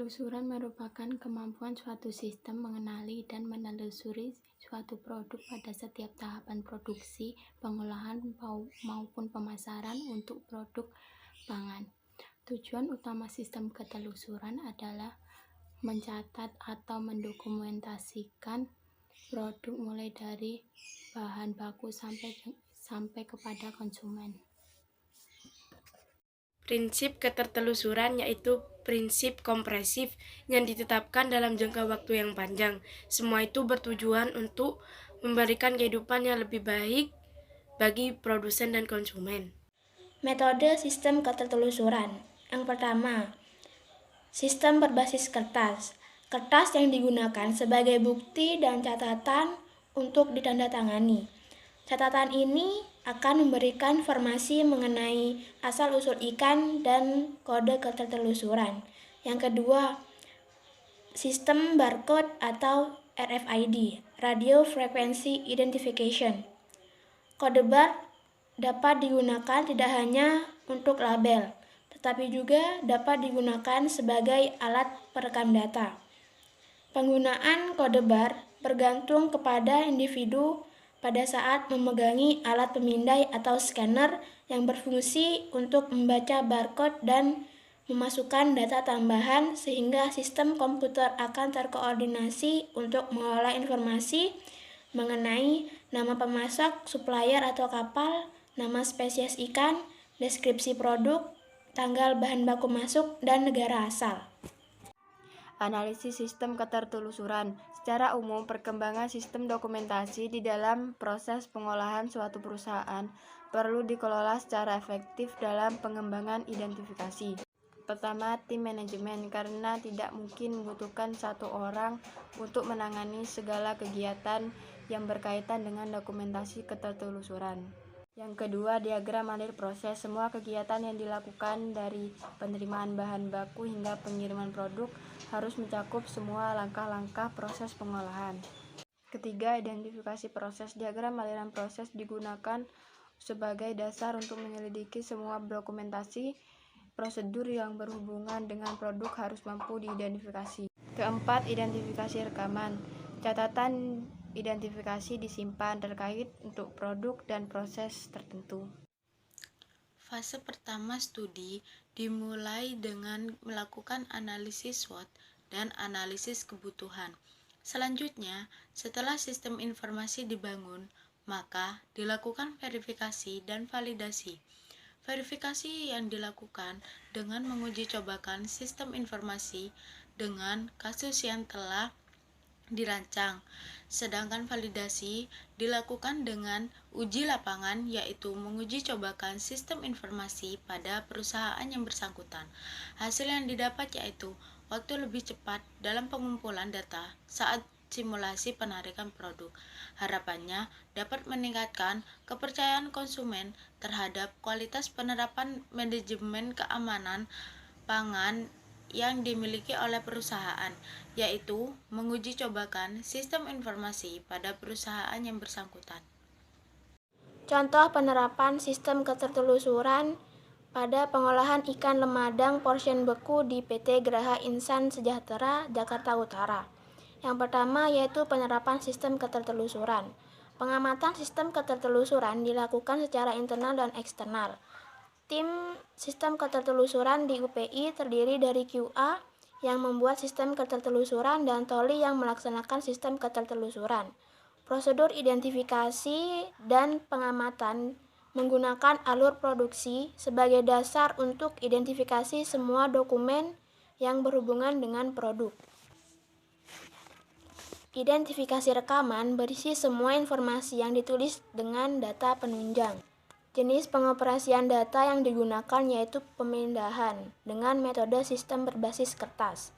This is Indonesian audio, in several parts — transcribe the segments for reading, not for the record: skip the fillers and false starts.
Ketelusuran merupakan kemampuan suatu sistem mengenali dan menelusuri suatu produk pada setiap tahapan produksi, pengolahan, maupun pemasaran untuk produk pangan. Tujuan utama sistem ketelusuran adalah mencatat atau mendokumentasikan produk mulai dari bahan baku sampai kepada konsumen. Prinsip ketertelusuran yaitu prinsip kompresif yang ditetapkan dalam jangka waktu yang panjang. Semua itu bertujuan untuk memberikan kehidupan yang lebih baik bagi produsen dan konsumen. Metode sistem ketertelusuran. Yang pertama, sistem berbasis kertas. Kertas yang digunakan sebagai bukti dan catatan untuk ditandatangani. Catatan ini akan memberikan informasi mengenai asal-usul ikan dan kode ketertelusuran. Yang kedua, sistem barcode atau RFID, Radio Frequency Identification. Kode bar dapat digunakan tidak hanya untuk label, tetapi juga dapat digunakan sebagai alat perekam data. Penggunaan kode bar bergantung kepada individu pada saat memegangi alat pemindai atau scanner yang berfungsi untuk membaca barcode dan memasukkan data tambahan sehingga sistem komputer akan terkoordinasi untuk mengolah informasi mengenai nama pemasok, supplier atau kapal, nama spesies ikan, deskripsi produk, tanggal bahan baku masuk, dan negara asal. Analisis sistem ketertelusuran. Secara umum, perkembangan sistem dokumentasi di dalam proses pengolahan suatu perusahaan perlu dikelola secara efektif dalam pengembangan identifikasi. Pertama, tim manajemen, karena tidak mungkin membutuhkan satu orang untuk menangani segala kegiatan yang berkaitan dengan dokumentasi ketertelusuran. Yang kedua, diagram alir proses. Semua kegiatan yang dilakukan dari penerimaan bahan baku hingga pengiriman produk harus mencakup semua langkah-langkah proses pengolahan. Ketiga, identifikasi proses. Diagram aliran proses digunakan sebagai dasar untuk menyelidiki semua dokumentasi prosedur yang berhubungan dengan produk harus mampu diidentifikasi. Keempat, identifikasi rekaman. Catatan identifikasi disimpan terkait untuk produk dan proses tertentu. Fase pertama studi dimulai dengan melakukan analisis SWOT dan analisis kebutuhan. Selanjutnya, setelah sistem informasi dibangun, maka dilakukan verifikasi dan validasi. Verifikasi yang dilakukan dengan menguji cobakan sistem informasi dengan kasus yang telah dirancang, sedangkan validasi dilakukan dengan uji lapangan, yaitu menguji cobakan sistem informasi pada perusahaan yang bersangkutan. Hasil yang didapat yaitu waktu lebih cepat dalam pengumpulan data saat simulasi penarikan produk. Harapannya dapat meningkatkan kepercayaan konsumen terhadap kualitas penerapan manajemen keamanan pangan yang dimiliki oleh perusahaan, yaitu menguji cobakan sistem informasi pada perusahaan yang bersangkutan. Contoh penerapan sistem ketertelusuran pada pengolahan ikan lemadang porsion beku di PT Geraha Insan Sejahtera, Jakarta Utara. Yang pertama yaitu penerapan sistem ketertelusuran. Pengamatan sistem ketertelusuran dilakukan secara internal dan eksternal. Tim sistem ketertelusuran di UPI terdiri dari QA yang membuat sistem ketertelusuran dan Toli yang melaksanakan sistem ketertelusuran. Prosedur identifikasi dan pengamatan menggunakan alur produksi sebagai dasar untuk identifikasi semua dokumen yang berhubungan dengan produk. Identifikasi rekaman berisi semua informasi yang ditulis dengan data penunjang. Jenis pengoperasian data yang digunakan yaitu pemindahan dengan metode sistem berbasis kertas.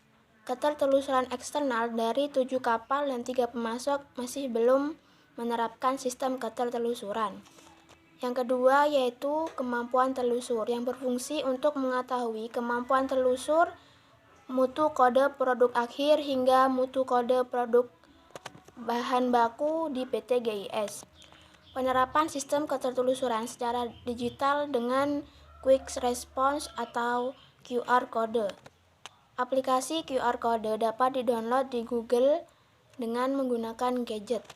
Ketertelusuran eksternal dari 7 kapal dan 3 pemasok masih belum menerapkan sistem ketertelusuran. Yang kedua yaitu kemampuan telusur yang berfungsi untuk mengetahui kemampuan telusur mutu kode produk akhir hingga mutu kode produk bahan baku di PT GIS. Penerapan sistem ketertelusuran secara digital dengan Quick Response atau QR Code. Aplikasi QR Code dapat didownload di Google dengan menggunakan gadget.